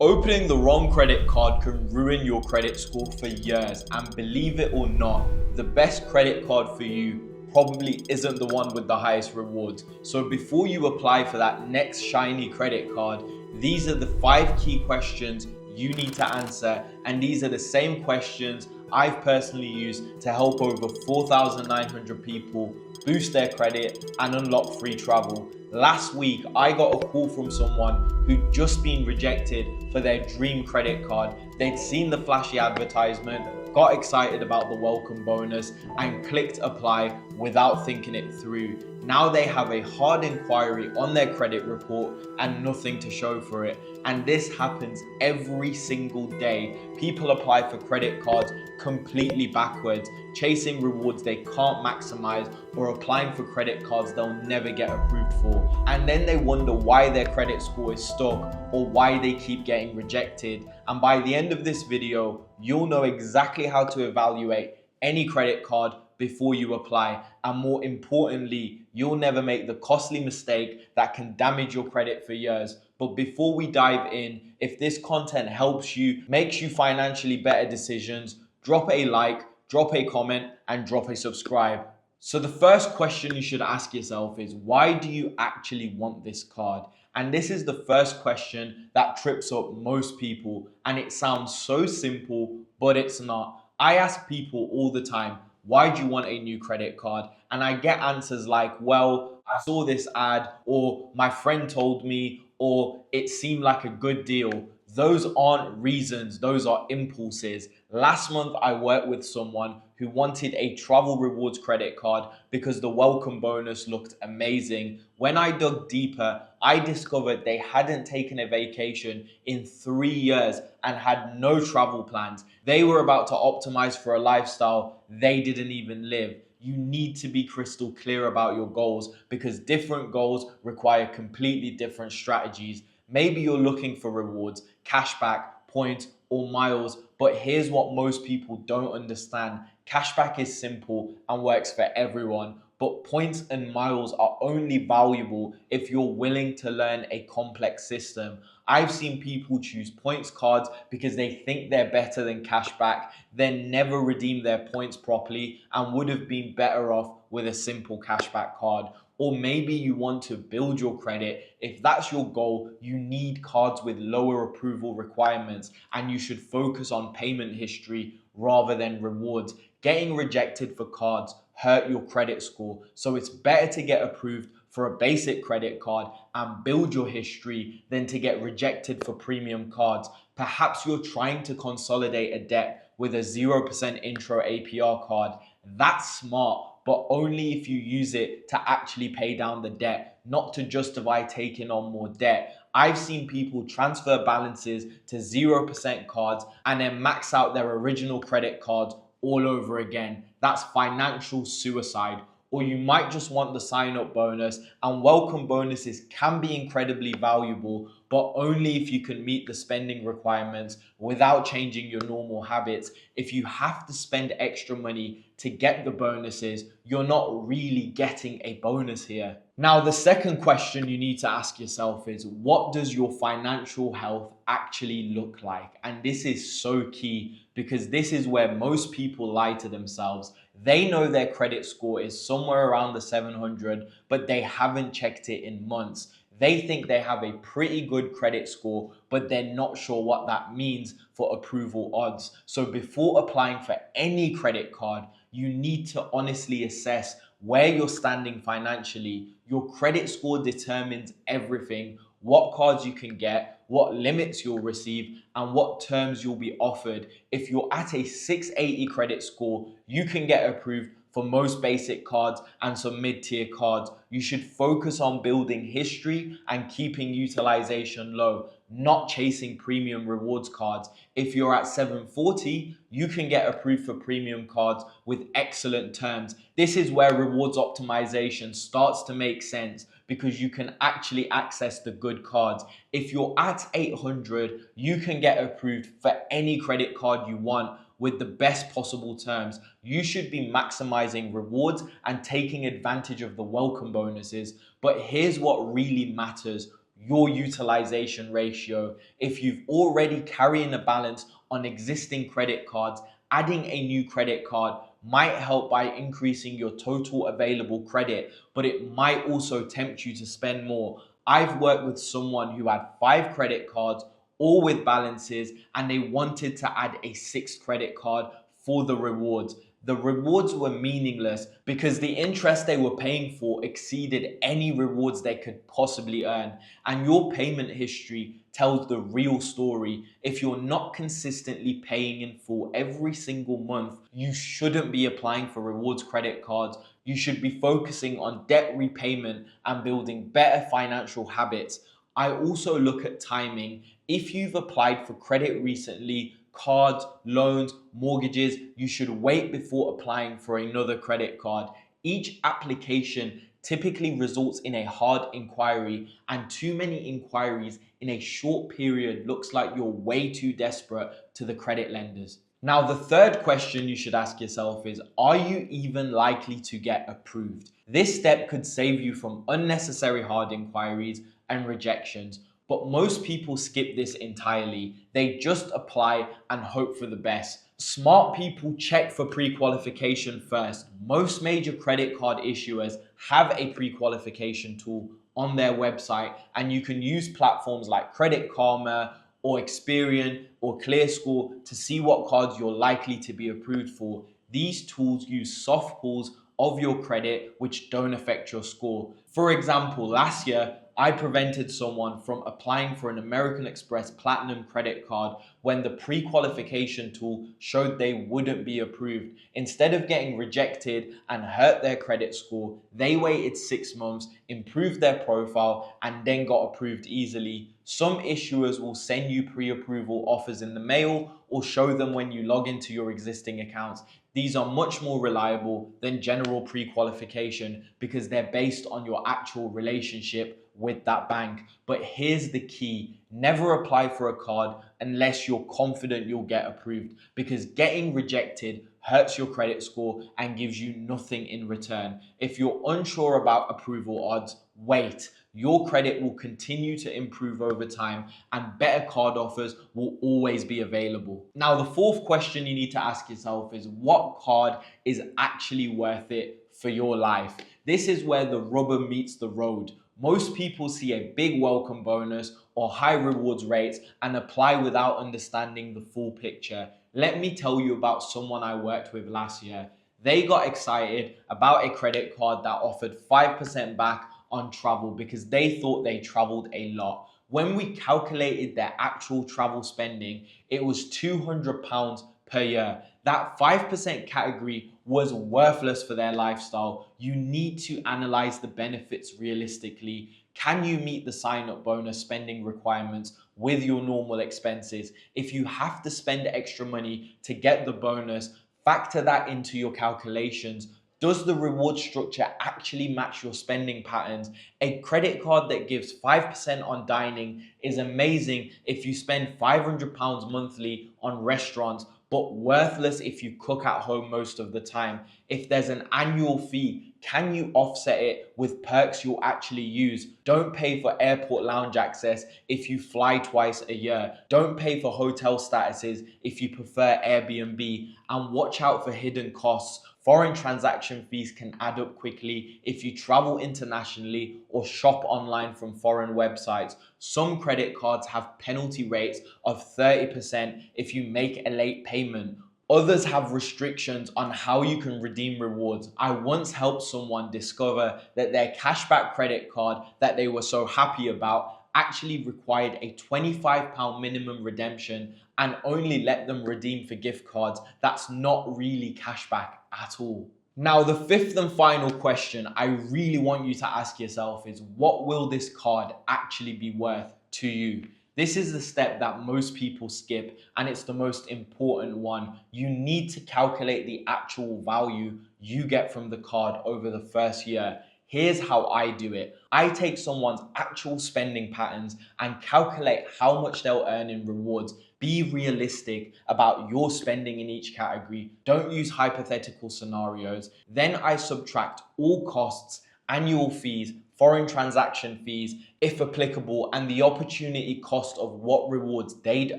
Opening the wrong credit card can ruin your credit score for years, and believe it or not, the best credit card for you probably isn't the one with the highest rewards. So before you apply for that next shiny credit card, these are the 5 key questions you need to answer, and these are the same questions I've personally used to help over 4,900 people boost their credit and unlock free travel. Last week, I got a call from someone who'd just been rejected for their dream credit card. They'd seen the flashy advertisement, got excited about the welcome bonus, and clicked apply without thinking it through. Now they have a hard inquiry on their credit report and nothing to show for it. And this happens every single day. People apply for credit cards completely backwards, chasing rewards they can't maximize, or applying for credit cards they'll never get approved for. And then they wonder why their credit score is stuck or why they keep getting rejected. And by the end of this video, you'll know exactly how to evaluate any credit card before you apply. And more importantly, you'll never make the costly mistake that can damage your credit for years. But before we dive in, if this content helps you, makes you financially better decisions, drop a like, drop a comment, and drop a subscribe. So the first question you should ask yourself is, why do you actually want this card? And this is the first question that trips up most people. And it sounds so simple, but it's not. I ask people all the time, why do you want a new credit card? And I get answers like, well, I saw this ad, or my friend told me, or it seemed like a good deal. Those aren't reasons, those are impulses. Last month, I worked with someone who wanted a travel rewards credit card because the welcome bonus looked amazing. When I dug deeper, I discovered they hadn't taken a vacation in 3 years and had no travel plans. They were about to optimize for a lifestyle they didn't even live. You need to be crystal clear about your goals because different goals require completely different strategies. Maybe you're looking for rewards, cashback, points, or miles, but here's what most people don't understand. Cashback is simple and works for everyone, but points and miles are only valuable if you're willing to learn a complex system. I've seen people choose points cards because they think they're better than cashback, then never redeem their points properly and would have been better off with a simple cashback card. Or maybe you want to build your credit. If that's your goal, you need cards with lower approval requirements, and you should focus on payment history rather than rewards. Getting rejected for cards hurt your credit score, so it's better to get approved for a basic credit card and build your history than to get rejected for premium cards. Perhaps you're trying to consolidate a debt with a 0% intro APR card. That's smart, but only if you use it to actually pay down the debt, not to justify taking on more debt. I've seen people transfer balances to 0% cards and then max out their original credit cards all over again. That's financial suicide. Or you might just want the sign-up bonus, and welcome bonuses can be incredibly valuable, but only if you can meet the spending requirements without changing your normal habits. If you have to spend extra money to get the bonuses, you're not really getting a bonus here. Now, the second question you need to ask yourself is, what does your financial health actually look like? And this is so key because this is where most people lie to themselves. They know their credit score is somewhere around the 700, but they haven't checked it in months. They think they have a pretty good credit score, but they're not sure what that means for approval odds. So before applying for any credit card, you need to honestly assess where you're standing financially. Your credit score determines everything: what cards you can get, what limits you'll receive, and what terms you'll be offered. If you're at a 680 credit score, you can get approved for most basic cards and some mid-tier cards. You should focus on building history and keeping utilization low, not chasing premium rewards cards. If you're at 740, you can get approved for premium cards with excellent terms. This is where rewards optimization starts to make sense because you can actually access the good cards. If you're at 800, you can get approved for any credit card you want with the best possible terms. You should be maximizing rewards and taking advantage of the welcome bonuses. But here's what really matters: your utilization ratio. If you've already carrying a balance on existing credit cards, adding a new credit card might help by increasing your total available credit, but it might also tempt you to spend more. I've worked with someone who had 5 credit cards, all with balances, and they wanted to add a 6th credit card for the rewards. The rewards were meaningless because the interest they were paying for exceeded any rewards they could possibly earn. And your payment history tells the real story. If you're not consistently paying in full every single month, you shouldn't be applying for rewards credit cards. You should be focusing on debt repayment and building better financial habits. I also look at timing. If you've applied for credit recently, cards, loans, mortgages, you should wait before applying for another credit card. Each application typically results in a hard inquiry, and too many inquiries in a short period looks like you're way too desperate to the credit lenders. Now, the third question you should ask yourself is, are you even likely to get approved? This step could save you from unnecessary hard inquiries and rejections, but most people skip this entirely. They just apply and hope for the best. Smart people check for pre-qualification first. Most major credit card issuers have a pre-qualification tool on their website, and you can use platforms like Credit Karma or Experian or ClearScore to see what cards you're likely to be approved for. These tools use soft pulls of your credit which don't affect your score. For example, last year, I prevented someone from applying for an American Express Platinum credit card when the pre-qualification tool showed they wouldn't be approved. Instead of getting rejected and hurt their credit score, they waited 6 months, improved their profile, and then got approved easily. Some issuers will send you pre-approval offers in the mail or show them when you log into your existing accounts. These are much more reliable than general pre-qualification because they're based on your actual relationship with that bank. But here's the key: never apply for a card unless you're confident you'll get approved, because getting rejected hurts your credit score and gives you nothing in return. If you're unsure about approval odds, wait. Your credit will continue to improve over time and better card offers will always be available. Now, the fourth question you need to ask yourself is, what card is actually worth it for your life? This is where the rubber meets the road. Most people see a big welcome bonus or high rewards rates and apply without understanding the full picture. Let me tell you about someone I worked with last year. They got excited about a credit card that offered 5% back on travel because they thought they traveled a lot. When we calculated their actual travel spending, it was £200 per year. That 5% category was worthless for their lifestyle. You need to analyze the benefits realistically. Can you meet the sign-up bonus spending requirements with your normal expenses? If you have to spend extra money to get the bonus, factor that into your calculations. Does the reward structure actually match your spending patterns? A credit card that gives 5% on dining is amazing if you spend £500 monthly on restaurants, but worthless if you cook at home most of the time. If there's an annual fee, can you offset it with perks you'll actually use? Don't pay for airport lounge access if you fly twice a year. Don't pay for hotel statuses if you prefer Airbnb. And watch out for hidden costs. Foreign transaction fees can add up quickly if you travel internationally or shop online from foreign websites. Some credit cards have penalty rates of 30% if you make a late payment. Others have restrictions on how you can redeem rewards. I once helped someone discover that their cashback credit card that they were so happy about actually required a £25 minimum redemption and only let them redeem for gift cards. That's not really cashback at all. Now, the fifth and final question I really want you to ask yourself is, what will this card actually be worth to you? This is the step that most people skip, and it's the most important one. You need to calculate the actual value you get from the card over the first year. Here's how I do it. I take someone's actual spending patterns and calculate how much they'll earn in rewards. Be realistic about your spending in each category. Don't use hypothetical scenarios. Then I subtract all costs, annual fees, foreign transaction fees, if applicable, and the opportunity cost of what rewards they'd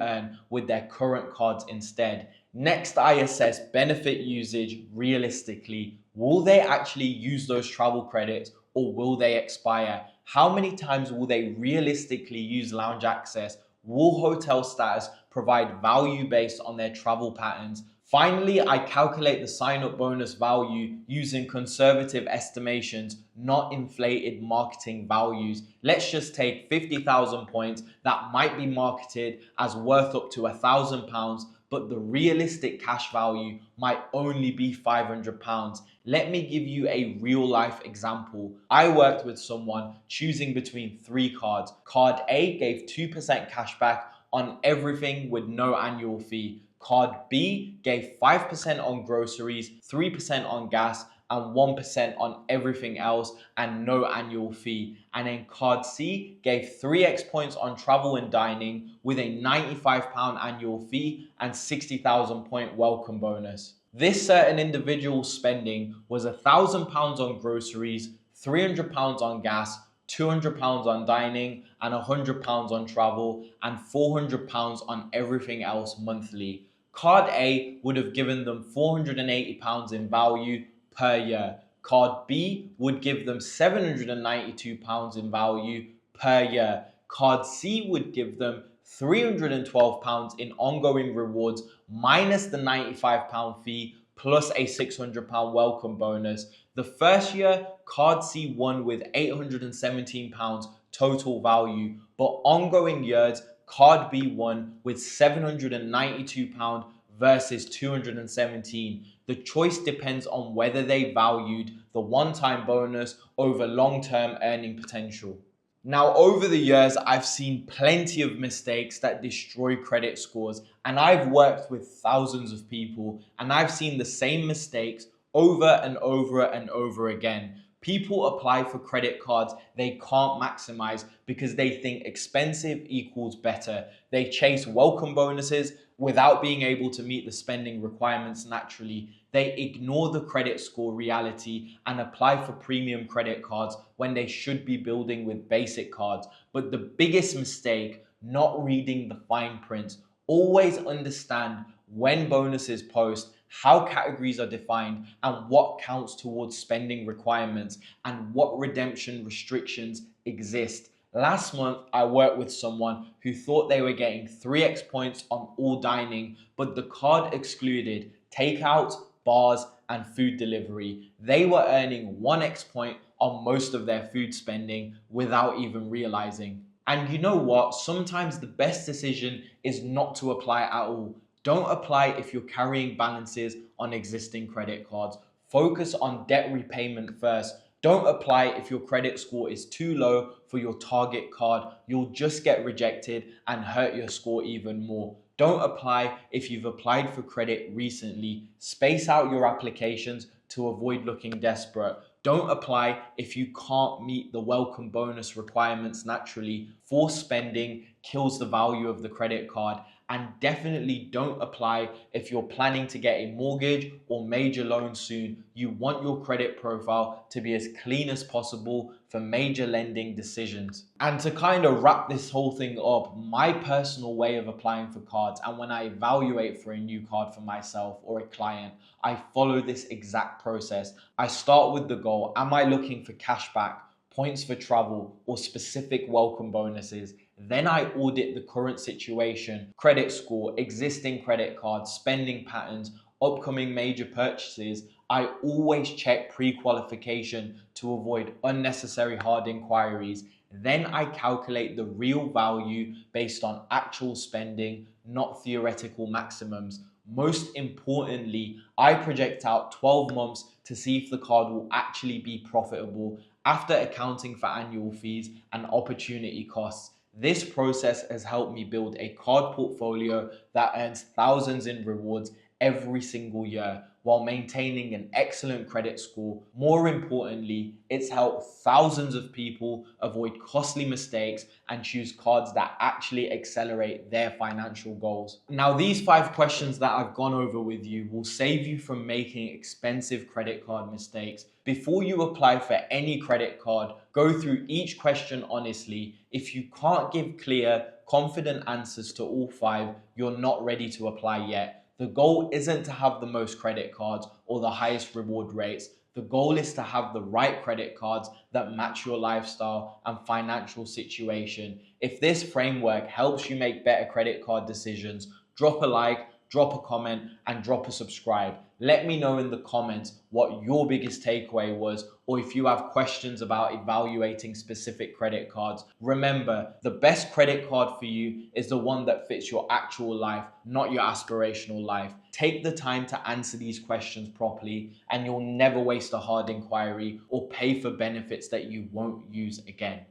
earn with their current cards instead. Next, I assess benefit usage realistically. Will they actually use those travel credits or will they expire? How many times will they realistically use lounge access? Will hotel status provide value based on their travel patterns? Finally, I calculate the sign-up bonus value using conservative estimations, not inflated marketing values. Let's just take 50,000 points that might be marketed as worth up to £1,000, but the realistic cash value might only be £500. Let me give you a real life example. I worked with someone choosing between three cards. Card A gave 2% cash back on everything with no annual fee. Card B gave 5% on groceries, 3% on gas, and 1% on everything else and no annual fee. And then card C gave 3x points on travel and dining with a £95 annual fee and 60,000 point welcome bonus. This certain individual's spending was £1,000 on groceries, £300 on gas, £200 on dining, and £100 on travel, and £400 on everything else monthly. Card A would have given them £480 in value per year. Card B would give them £792 in value per year. Card C would give them £312 in ongoing rewards minus the £95 fee plus a £600 welcome bonus. The first year, Card C won with £817 total value, but ongoing years, Card B won with £792 versus £217. The choice depends on whether they valued the one-time bonus over long-term earning potential. Now, over the years, I've seen plenty of mistakes that destroy credit scores, and I've worked with thousands of people, and I've seen the same mistakes over and over and over again. People apply for credit cards they can't maximize because they think expensive equals better. They chase welcome bonuses without being able to meet the spending requirements naturally. They ignore the credit score reality and apply for premium credit cards when they should be building with basic cards. But the biggest mistake, not reading the fine print. Always understand when bonuses post, how categories are defined, and what counts towards spending requirements, and what redemption restrictions exist. Last month, I worked with someone who thought they were getting 3x points on all dining, but the card excluded takeout, bars, and food delivery. They were earning 1x point on most of their food spending without even realizing. And you know what? Sometimes the best decision is not to apply at all. Don't apply if you're carrying balances on existing credit cards. Focus on debt repayment first. Don't apply if your credit score is too low for your target card. You'll just get rejected and hurt your score even more. Don't apply if you've applied for credit recently. Space out your applications to avoid looking desperate. Don't apply if you can't meet the welcome bonus requirements naturally. Forced spending kills the value of the credit card. And definitely don't apply if you're planning to get a mortgage or major loan soon. You want your credit profile to be as clean as possible for major lending decisions. And to kind of wrap this whole thing up, my personal way of applying for cards, and when I evaluate for a new card for myself or a client, I follow this exact process. I start with the goal. Am I looking for cash back, points for travel, or specific welcome bonuses? Then I audit the current situation, credit score, existing credit cards, spending patterns, upcoming major purchases. I always check pre-qualification to avoid unnecessary hard inquiries. Then I calculate the real value based on actual spending, not theoretical maximums. Most importantly, I project out 12 months to see if the card will actually be profitable after accounting for annual fees and opportunity costs. This process has helped me build a card portfolio that earns thousands in rewards every single year while maintaining an excellent credit score. More importantly, it's helped thousands of people avoid costly mistakes and choose cards that actually accelerate their financial goals. Now, these 5 questions that I've gone over with you will save you from making expensive credit card mistakes. Before you apply for any credit card, go through each question honestly. If you can't give clear, confident answers to all 5, you're not ready to apply yet. The goal isn't to have the most credit cards or the highest reward rates. The goal is to have the right credit cards that match your lifestyle and financial situation. If this framework helps you make better credit card decisions, drop a like, drop a comment, and drop a subscribe. Let me know in the comments what your biggest takeaway was, or if you have questions about evaluating specific credit cards. Remember, the best credit card for you is the one that fits your actual life, not your aspirational life. Take the time to answer these questions properly, and you'll never waste a hard inquiry or pay for benefits that you won't use again.